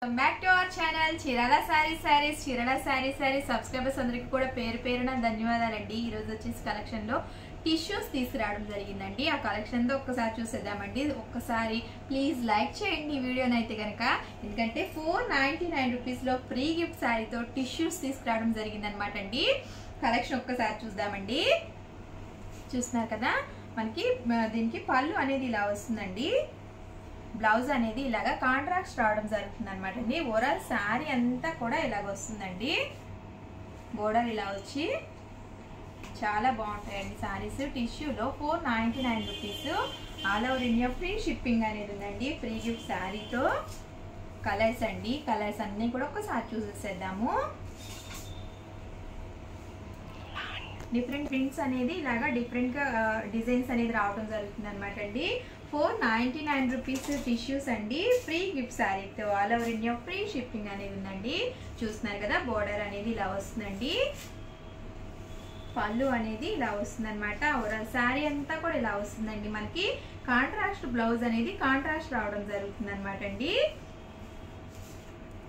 Welcome back to our channel Chirala saris Chirala saris subscribers అందరికి కూడా పేరు పేరున ధన్యవాదాలండి। ఈ రోజు వచ్చేసి కలెక్షన్ లో టిష్యూస్ తీసుకురావడం జరిగిందండి। ఆ కలెక్షన్ తో ఒక్కసారి చూసేద్దామండి। ఒక్కసారి ప్లీజ్ లైక్ చేయండి ఈ వీడియోని అయితే గనక, ఎందుకంటే 499 రూపీస్ లో ఫ్రీ గిఫ్ట్ సారీతో టిష్యూస్ తీసుకురావడం జరిగిందనమాట అండి। కలెక్షన్ ఒక్కసారి చూద్దామండి। చూస్తున్నారు కదా, మనకి దీనికి పళ్ళు అనేది ఇలా వస్తుందండి। బ్లౌజ్ అనేది ఇలాగా కాంట్రాస్ట్ రావడం జరుగుతుంది అనమాట అండి। ఓవరాల్ శారీ అంతా కూడా ఇలాగ వస్తుందండి। బోర్డర్ ఇలా వచ్చి చాలా బాగుంటాయండి శారీస్। టిష్యూలో 499 rupees, all over India free shipping అనేది ఉందండి ఫ్రీ గిఫ్ట్ శారీతో। కలర్స్ అండి, కలర్స్ అన్నీ కూడా ఒకసారి చూసేద్దాము। డిఫరెంట్ ప్రింట్స్ అనేది ఇలాగా డిఫరెంట్ గా డిజైన్స్ అనేది రావడం జరుగుతుంది అనమాట అండి। 499 రూపీస్ టిష్యూస్ అండి, ఫ్రీ గిఫ్ట్ శారీతో all over India free shipping అనేది ఉందండి। చూస్తున్నారు కదా, బోర్డర్ అనేది ఇలా వస్తుందండి, పళ్ళు అనేది ఇలా వస్తుంది అనమాట। ఓవరాల్ శారీ అంతా కూడా ఇలా వస్తుందండి। మనకి కాంట్రాస్ట్ బ్లౌజ్ అనేది కాంట్రాస్ట్ రావడం జరుగుతుంది అనమాట అండి।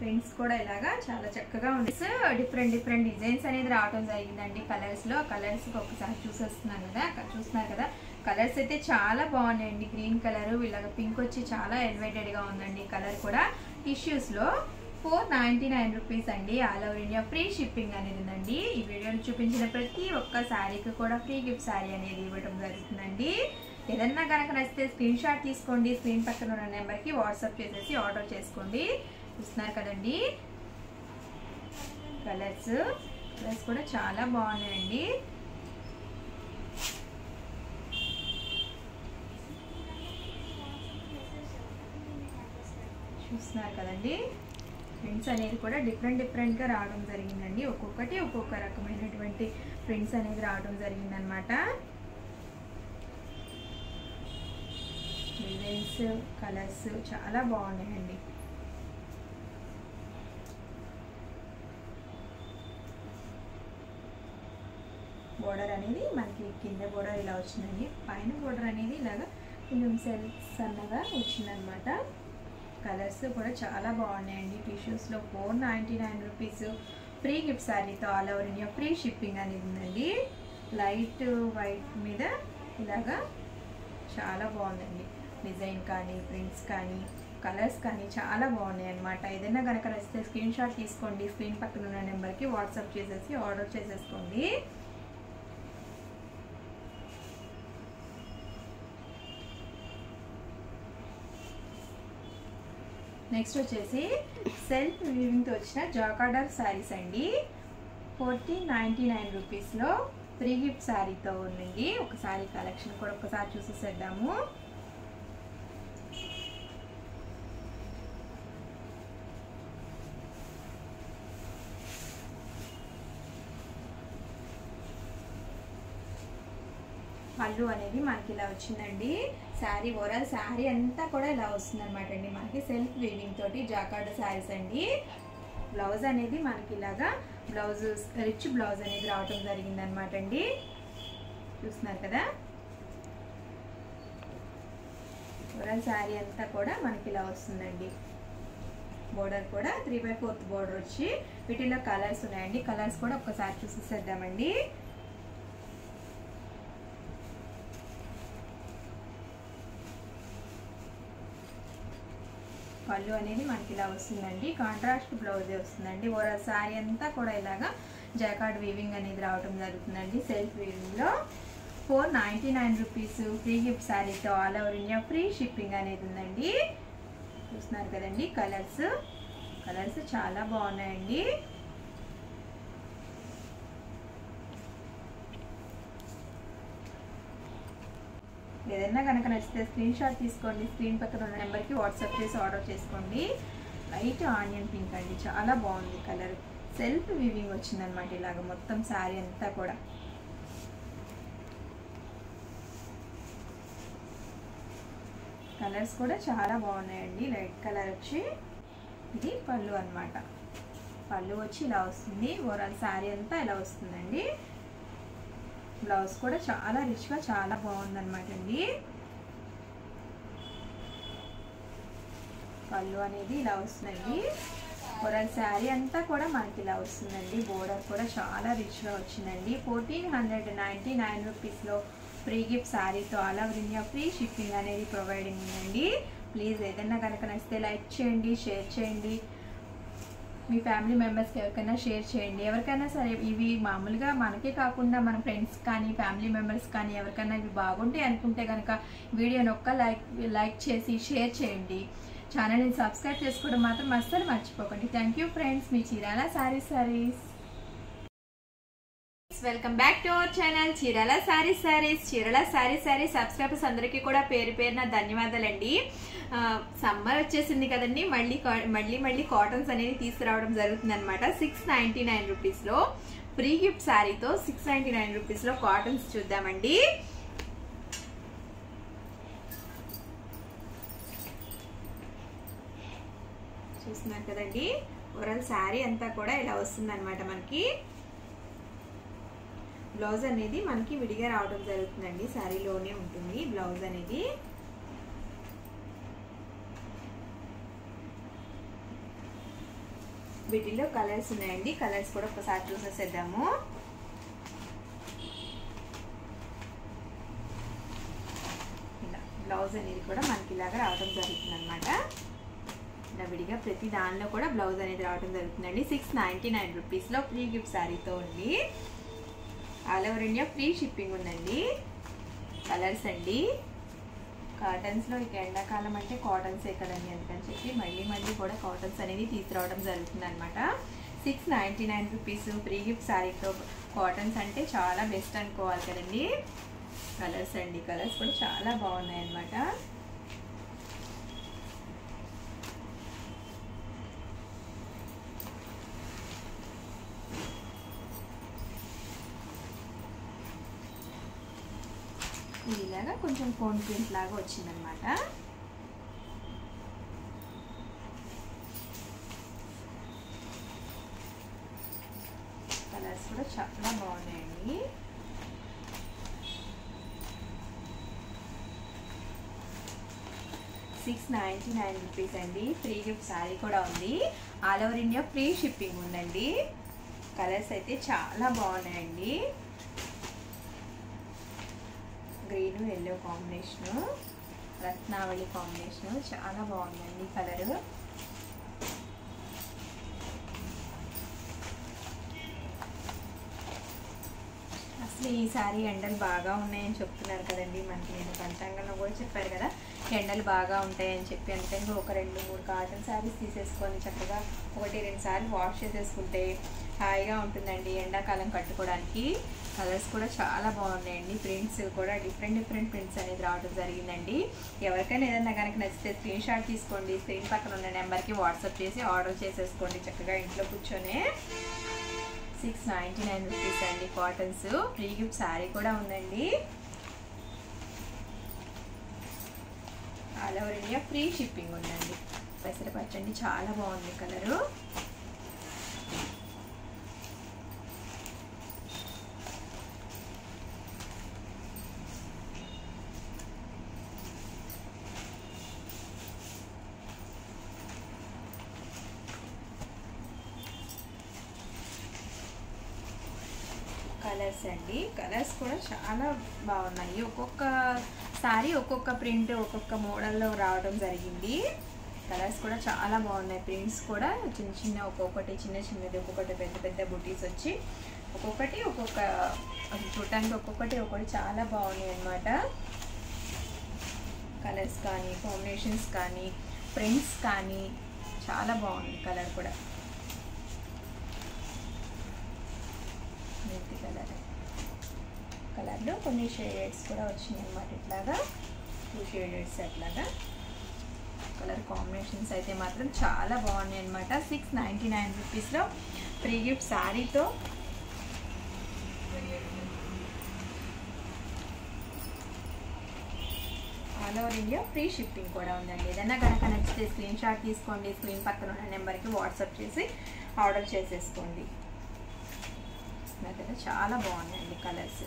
ప్రింట్స్ కూడా ఇలాగా చాలా చక్కగా ఉంది। డిఫరెంట్ డిజైన్స్ అనేది రావడం జరిగిందండి కలర్స్ లో। కలర్స్ ఒకసారి చూసేస్తున్నాను కదా, చూస్తున్నారు కదా, కలర్స్ అయితే చాలా బాగున్నాయండి। గ్రీన్ కలర్, ఇలాగ పింక్ వచ్చి చాలా ఎలివేటెడ్ గా ఉందండి కలర్ కూడా। టిష్యూస్ లో 499 రూపీస్ అండి, all over India free shipping అనేది ఉందండి। ఈ వీడియోలో చూపించిన ప్రతి ఒక్క శారీకి కూడా ఫ్రీ గిఫ్ట్ శారీ అనేది ఇవ్వడం జరుగుతుందండి। ఏదన్నా కనుక నచ్చితే స్క్రీన్ షాట్ తీసుకోండి, స్క్రీన్ పక్కన ఉన్న నెంబర్కి వాట్సాప్ చేసేసి ఆర్డర్ చేసుకోండి। చూస్తున్నారు కదండి, కలర్స్ కూడా చాలా బాగున్నాయండి। చూస్తున్నారు కదండి, ప్రింట్స్ అనేది కూడా డిఫరెంట్ గా రావడం జరిగిందండి। ఒక్కొక్కటి ఒక్కొక్క రకమైనటువంటి ప్రింట్స్ అనేది రావడం జరిగిందనమాట। డిజైన్స్, కలర్స్ చాలా బాగున్నాయండి। బోర్డర్ అనేది మనకి కింద బోర్డర్ ఇలా వచ్చిందండి, పైన బోర్డర్ అనేది ఇలాగా కొంచెం సన్నగా వచ్చిందనమాట। కలర్స్ కూడా చాలా బాగున్నాయండి। టిష్యూస్లో 499 రూపీస్ ఫ్రీ గిఫ్ట్ శారీతో all over India free shipping అనేది ఉందండి। లైట్ వైట్ మీద ఇలాగా చాలా బాగుందండి, డిజైన్ కానీ ప్రింట్స్ కానీ కలర్స్ కానీ చాలా బాగున్నాయి అనమాట। ఏదైనా కనుక నచ్చితే స్క్రీన్ షాట్ తీసుకోండి, స్క్రీన్ పక్కన ఉన్న నెంబర్కి వాట్సాప్ చేసేసి ఆర్డర్ చేసేసుకోండి। నెక్స్ట్ వచ్చేసి సెల్ఫ్ వీవింగ్తో వచ్చిన జాకార్డర్ శారీస్ అండి। 1499 రూపీస్లో ఫ్రీ గిఫ్ట్ శారీతో ఉందండి। ఒకసారి కలెక్షన్ కూడా ఒకసారి చూసేద్దాము। పళ్ళు అనేది మనకి ఇలా వచ్చిందండి। శారీ ఓవరాల్ శారీ అంతా కూడా ఇలా వస్తుంది అనమాట అండి, మనకి సెల్ఫ్ వీవింగ్ తోటి జాకార్డ్ శారీస్ అండి। బ్లౌజ్ అనేది మనకి ఇలాగా బ్లౌజ్ రిచ్ బ్లౌజ్ అనేది రావటం జరిగింది అనమాట అండి। చూస్తున్నారు కదా, ఓవరాల్ శారీ అంతా కూడా మనకి ఇలా వస్తుందండి। బోర్డర్ కూడా 3/4 బోర్డర్ వచ్చి వీటిలో కలర్స్ ఉన్నాయండి। కలర్స్ కూడా ఒక్కసారి చూసేద్దామండి। పళ్ళు అనేది మనకి ఇలా వస్తుందండి, కాంట్రాస్ట్ బ్లౌజే వస్తుందండి। ఓవరాల్ శారీ అంతా కూడా ఇలాగా జాకార్డ్ వీవింగ్ అనేది రావడం జరుగుతుందండి సెల్ఫ్ వీవింగ్లో। 499 రూపీస్ ఫ్రీ గిఫ్ట్ శారీతో all over India free shipping అనేది ఉందండి। చూస్తున్నారు కదండి, కలర్స్ చాలా బాగున్నాయండి। ఏదైనా కనుక నచ్చితే స్క్రీన్ షాట్ తీసుకోండి, స్క్రీన్ పక్కన ఉన్న నెంబర్కి వాట్సాప్ చేసి ఆర్డర్ చేసుకోండి। లైట్ ఆనియన్ పింక్ అండి, చాలా బాగుంది కలర్, సెల్ఫ్ వీవింగ్ వచ్చిందనమాట ఇలాగ మొత్తం శారీ అంతా కూడా। కలర్స్ కూడా చాలా బాగున్నాయండి। లైట్ కలర్ వచ్చి ఇది పళ్ళు అనమాట, పళ్ళు వచ్చి ఇలా వస్తుంది। ఓవరాల్ శారీ అంతా ఇలా వస్తుందండి। బ్లౌజ్ కూడా చాలా రిచ్గా చాలా బాగుందన్నమాట అండి। పళ్ళు అనేది ఇలా వస్తుందండి. ఓవరాల్ శారీ అంతా కూడా మనకి ఇలా వస్తుందండి. బోర్డర్ కూడా చాలా రిచ్గా వచ్చిందండి. 1499 రూపీస్లో ఫ్రీ గిఫ్ట్ శారీతో all over India free shipping అనేది ప్రొవైడింగ్ ఉందండి. ప్లీజ్ ఏదైనా కనుక నచ్చితే లైక్ చేయండి, షేర్ చేయండి, మీ ఫ్యామిలీ మెంబర్స్కి ఎవరికైనా షేర్ చేయండి. ఎవరికైనా సరే ఇవి మామూలుగా మనకే కాకుండా మన ఫ్రెండ్స్ కానీ ఫ్యామిలీ మెంబర్స్ కానీ ఎవరికైనా ఇవి బాగుంటాయి అనుకుంటే కనుక వీడియోని ఒక్క లైక్ చేసి షేర్ చేయండి. ఛానల్ని సబ్స్క్రైబ్ చేసుకోవడం మాత్రం అస్సలు మర్చిపోకండి. Thank you friends. Me Chirala saris. Welcome back to our channel Chirala saris. Chirala saris subscribers అందరికీ కూడా పేరు పేరున ధన్యవాదాలండి. సమ్మర్ వచ్చేసింది కదండి, మళ్ళీ కాటన్స్ అనేది తీసుకురావడం జరుగుతుంది అనమాట. 699 రూపీస్లో ఫ్రీ గిఫ్ట్ శారీతో 699 రూపీస్లో కాటన్స్ చూద్దామండి. చూస్తున్నారు కదండి, ఓవరాల్ శారీ అంతా కూడా ఇలా వస్తుంది అనమాట. మనకి బ్లౌజ్ అనేది మనకి విడిగా రావడం జరుగుతుందండి. శారీలోనే ఉంటుంది బ్లౌజ్ అనేది. వీటిలో కలర్స్ ఉన్నాయండి. కలర్స్ కూడా ఒకసారి చూసేసేద్దాము. ఇలా బ్లౌజ్ అనేది కూడా మనకి ఇలాగా రావడం జరుగుతుంది అనమాట. ఇలా విడిగా ప్రతి దానిలో కూడా బ్లౌజ్ అనేది రావడం జరుగుతుందండి. 699 రూపీస్లో ఫ్రీ గిఫ్ట్ శారీతో ఉంది. All over India free shipping ఉందండి. కలర్స్ అండి. కాటన్స్లో ఇక ఎండాకాలం అంటే కాటన్సే కదండి, అందుకని చెప్పి మళ్ళీ కూడా కాటన్స్ అనేది తీసుకురావడం జరుగుతుంది అనమాట. 699 రూపీస్ ఫ్రీ గిఫ్ట్ శారీతో కాటన్స్ అంటే చాలా బెస్ట్ అనుకోవాలి కదండి. కలర్స్ అండి. కలర్స్ కూడా చాలా బాగున్నాయి అనమాట. ఇలాగా కొంచెం కోన్ ప్రింట్ లాగా వచ్చిందనమాట. కలర్స్ కూడా చాలా బాగున్నాయండి. $699 రూపీస్ అండి. ఫ్రీ గిఫ్ట్ శారీ కూడా ఉంది. All over India free shipping ఉందండి. కలర్స్ అయితే చాలా బాగున్నాయండి. గ్రీన్ ఎల్లో కాంబినేషను, రత్నావళి కాంబినేషను చాలా బాగుందండి కలరు. అసలు ఈ సారీ ఎండలు బాగా ఉన్నాయని చెప్తున్నారు కదండి. మనకి నేను పంచాంగంలో కూడా చెప్పారు కదా ఎండలు బాగా ఉంటాయని చెప్పి. అందుకని ఒక 2-3 కాటన్ శారీస్ తీసేసుకొని చక్కగా 1-2 సార్లు వాష్ చేసేసుకుంటే హాయిగా ఉంటుందండి ఎండాకాలం కట్టుకోవడానికి. కలర్స్ కూడా చాలా బాగున్నాయండి. ప్రింట్స్ కూడా డిఫరెంట్ ప్రింట్స్ అనేది రావడం జరిగిందండి. ఎవరికైనా ఏదైనా కనుక నచ్చితే స్క్రీన్ షాట్ తీసుకోండి. స్క్రీన్ పక్కన ఉన్న నెంబర్కి వాట్సాప్ చేసి ఆర్డర్ చేసేసుకోండి చక్కగా ఇంట్లో కూర్చొని. 699 రూపీస్ అండి కాటన్స్. ఫ్రీ గిఫ్ట్ శారీ కూడా ఉందండి. All over India free shipping ఉందండి. పెసరపచ్చండి చాలా బాగుంది కలరు. కలర్స్ అండి. కలర్స్ కూడా చాలా బాగున్నాయి. ఒక్కొక్క సారీ ఒక్కొక్క ప్రింట్ ఒక్కొక్క మోడల్లో రావడం జరిగింది. కలర్స్ కూడా చాలా బాగున్నాయి. ప్రింట్స్ కూడా చిన్న ఒక్కొక్కటి చిన్నది, ఒక్కొక్కటి పెద్ద బుటీస్ వచ్చి ఒక్కొక్కటి చూడటానికి ఒక్కొక్కటి చాలా బాగున్నాయి అన్నమాట. కలర్స్ కానీ కాంబినేషన్స్ కానీ ప్రింట్స్ కానీ చాలా బాగుంది. కలర్ కూడా కలర్లో కొన్ని షేడ్స్ కూడా వచ్చినాయి అన్నమాట. ఇట్లాగా 2 షేడెడ్స్ అట్లాగా కలర్ కాంబినేషన్స్ అయితే మాత్రం చాలా బాగున్నాయి అన్నమాట. 699 రూపీస్లో ఫ్రీ గిఫ్ట్ శారీతో all over India free shipping కూడా ఉందండి. ఏదైనా కనుక నచ్చితే స్క్రీన్ షాట్ తీసుకోండి. స్క్రీన్ పక్కన ఉన్న నెంబర్కి వాట్సాప్ చేసి ఆర్డర్ చేసేసుకోండి. కదా చాలా బాగున్నాయండి కలర్స్.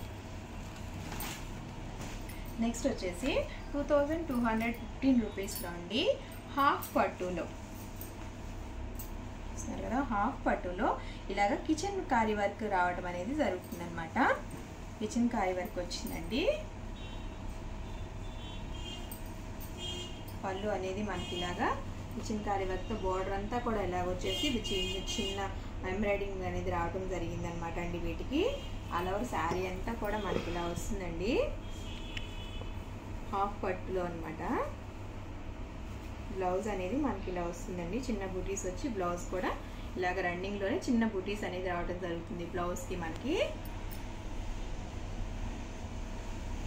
నెక్స్ట్ వచ్చేసి 2215 రూపీస్లో అండి హాఫ్ పట్టులో చూస్తున్నారు కదా, హాఫ్ పట్టులో ఇలాగ కిచెన్ కారీ వర్క్ రావడం అనేది జరుగుతుంది అనమాట. కిచెన్ కారీ వర్క్ వచ్చిందండి. పళ్ళు అనేది మనకి ఇలాగా కిచెన్ కారీ వర్క్తో బోర్డర్ అంతా కూడా ఇలాగ వచ్చేసి చిన్న ఎంబ్రాయిడింగ్ అనేది రావడం జరిగింది అనమాట అండి. వీటికి ఆల్ ఓవర్ శారీ అంతా కూడా మనకి ఇలా వస్తుందండి, హాఫ్ పట్టులో అనమాట. బ్లౌజ్ అనేది మనకి ఇలా వస్తుందండి, చిన్న బూటీస్ వచ్చి బ్లౌజ్ కూడా ఇలాగ రన్నింగ్లోనే చిన్న బూటీస్ అనేది రావడం జరుగుతుంది బ్లౌజ్కి మనకి.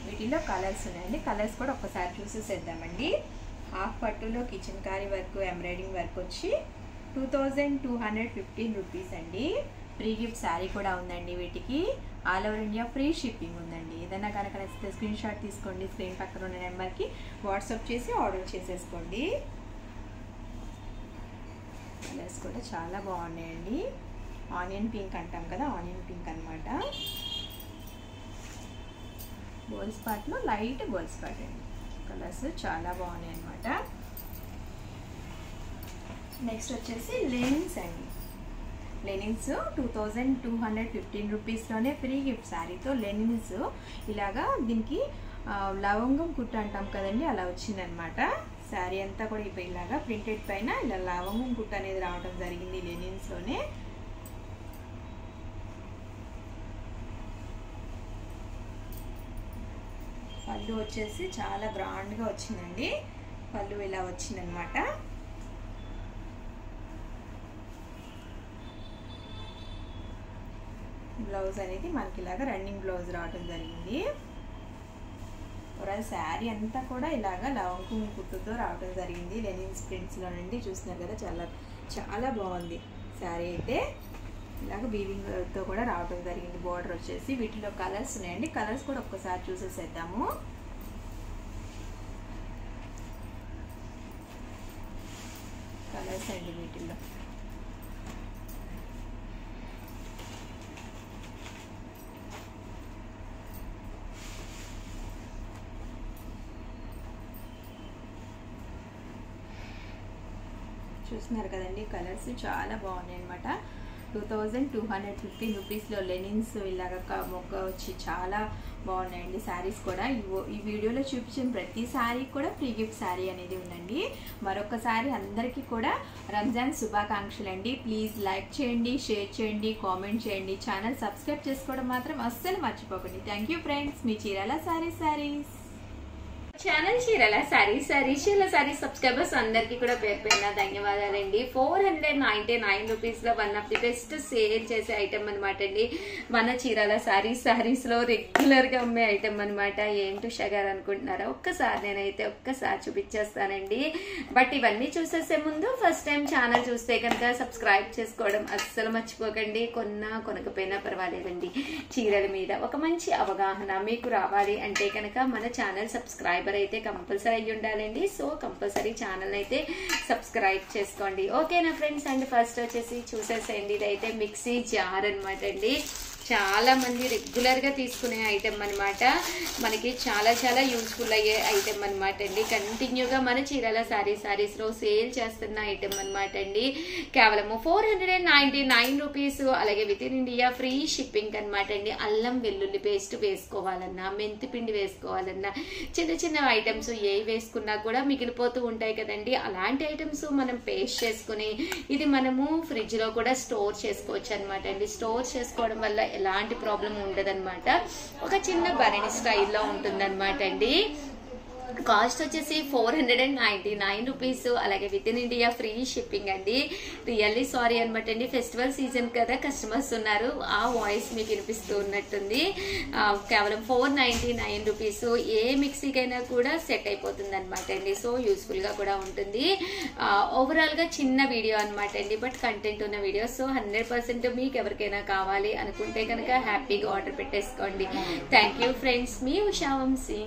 వీటిలో కలర్స్ ఉన్నాయండి, కలర్స్ కూడా ఒక్కసారి చూసేసేద్దామండి. హాఫ్ పట్టులో కిచెన్ కారీ వర్క్ ఎంబ్రాయిడింగ్ వర్క్ వచ్చి 2215 రూపీస్ అండి. ఫ్రీ గిఫ్ట్ శారీ కూడా ఉందండి వీటికి. All over India free shipping ఉందండి. ఏదైనా కనుక నచ్చితే స్క్రీన్ షాట్ తీసుకోండి, స్క్రీన్ పక్కన ఉన్న నెంబర్కి వాట్సాప్ చేసి ఆర్డర్ చేసేసుకోండి. కలర్స్ కూడా చాలా బాగున్నాయండి. ఆనియన్ పింక్ అంటాం కదా, ఆనియన్ పింక్ అనమాట. గోల్డ్ స్పాట్లో లైట్ గోల్డ్ స్పాట్ అండి. కలర్స్ చాలా బాగున్నాయి అనమాట. నెక్స్ట్ వచ్చేసి లెనిన్స్ అండి. లెనిన్స్ 2215 రూపీస్లోనే ఫ్రీ గిఫ్ట్ శారీతో లెనిన్స్ ఇలాగా దీనికి లవంగం కుట్టు అంటాం కదండి, అలా వచ్చిందనమాట. శారీ అంతా కూడా ఇప్పుడు ఇలాగా ప్రింటెడ్ పైన ఇలా లవంగం కుట్టు అనేది రావడం జరిగింది లెనిన్స్లోనే. పళ్ళు వచ్చేసి చాలా గ్రాండ్గా వచ్చిందండి. పళ్ళు ఇలా వచ్చిందనమాట. బ్లౌజ్ అనేది మనకి ఇలాగా రన్నింగ్ బ్లౌజ్ రావడం జరిగింది. శారీ అంతా కూడా ఇలాగా లవంగం కుట్టుతో రావడం జరిగింది లెనిన్స్ ప్రింట్స్లో నుండి. చూస్తున్నారు కదా, చాలా బాగుంది శారీ అయితే. ఇలాగ వీవింగ్తో కూడా రావడం జరిగింది. బోర్డర్ వచ్చేసి వీటిలో కలర్స్ ఉన్నాయండి, కలర్స్ కూడా ఒక్కసారి చూసేసేద్దాము. కలర్స్ అండి వీటిల్లో. చూస్తున్నారు కదండి, కలర్స్ చాలా బాగున్నాయి అనమాట. 2215 రూపీస్లో లెనిన్స్ ఇలాగ మొక్క వచ్చి చాలా బాగున్నాయండి శారీస్ కూడా. ఈ వీడియోలో చూపించిన ప్రతి శారీ కూడా ఫ్రీ గిఫ్ట్ శారీ అనేది ఉందండి. మరొకసారి అందరికీ కూడా రంజాన్ శుభాకాంక్షలు అండి. ప్లీజ్ లైక్ చేయండి, షేర్ చేయండి, కామెంట్ చేయండి. ఛానల్ సబ్స్క్రైబ్ చేసుకోవడం మాత్రం అస్సలు మర్చిపోకండి. Thank you friends. Me Chirala saris channel Chirala saris subscribers అందరికీ కూడా పేరు పేరున ధన్యవాదాలండి. 499 రూపీస్లో one of the best sale చేసే ఐటమ్ అనమాట అండి. మన చీరాల శారీస్లో రెగ్యులర్గా అమ్మే ఐటమ్ అనమాట. ఏంటో షగారు అనుకుంటున్నారా? ఒక్కసారి చూపించేస్తానండి. బట్ ఇవన్నీ చూసేసే ముందు ఫస్ట్ టైం ఛానల్ చూస్తే కనుక సబ్స్క్రైబ్ చేసుకోవడం అస్సలు మర్చిపోకండి. కొనకపోయినా పర్వాలేదండి. చీరల మీద ఒక మంచి అవగాహన మీకు రావాలి అంటే కనుక మన ఛానల్ సబ్స్క్రైబ్ అయితే కంపల్సరీ అయ్యి ఉండాలండి. సో కంపల్సరీ ఛానల్ అయితే సబ్స్క్రైబ్ చేసుకోండి. ఓకేనా ఫ్రెండ్స్? అండ్ ఫస్ట్ వచ్చేసి చూసేసేయండి. ఇదైతే మిక్సీ జార్ అనమాట అండి. చాలా మంది రెగ్యులర్ గా తీసుకునే ఐటమ్ అనమాట. మనకి చాలా యూస్ఫుల్ అయ్యే ఐటమ్ అనమాట అండి. కంటిన్యూగా మన చీరాల శారీస్ లో సేల్ చేస్తున్న ఐటమ్ అనమాట అండి. కేవలం 499 రూపీస్. అలాగే with in India free shipping అనమాట అండి. అల్లం వెల్లుల్లి పేస్ట్ వేసుకోవాలన్నా, మెంతి పిండి వేసుకోవాలన్నా, చిన్న ఐటమ్స్ ఏ వేసుకున్నా కూడా మిగిలిపోతూ ఉంటాయి కదండి. అలాంటి ఐటమ్స్ మనం పేస్ట్ చేసుకుని ఇది మనము ఫ్రిడ్జ్ లో కూడా స్టోర్ చేసుకోవచ్చు అనమాట అండి. స్టోర్ చేసుకోవడం వల్ల ఎలాంటి ప్రాబ్లం ఉండదన్నమాట. ఒక చిన్న బరణి స్టైల్లో ఉంటుందన్నమాట అండి. కాస్ట్ వచ్చేసి 499 రూపీస్. అలాగే with in India free shipping అండి. రియల్లీ సారీ అనమాట అండి. ఫెస్టివల్ సీజన్ కదా, కస్టమర్స్ ఉన్నారు, ఆ వాయిస్ మీకు వినిపిస్తూ ఉన్నట్టుంది. కేవలం 499 రూపీస్. ఏ మిక్సీకైనా కూడా సెట్ అయిపోతుంది అనమాట అండి. సో యూస్ఫుల్ గా కూడా ఉంటుంది. ఓవరాల్ గా చిన్న వీడియో అనమాట అండి, బట్ కంటెంట్ ఉన్న వీడియో. సో 100% మీకు ఎవరికైనా కావాలి అనుకుంటే కనుక హ్యాపీగా ఆర్డర్ పెట్టేసుకోండి. Thank you friends. మీ ఉషా వంశీ.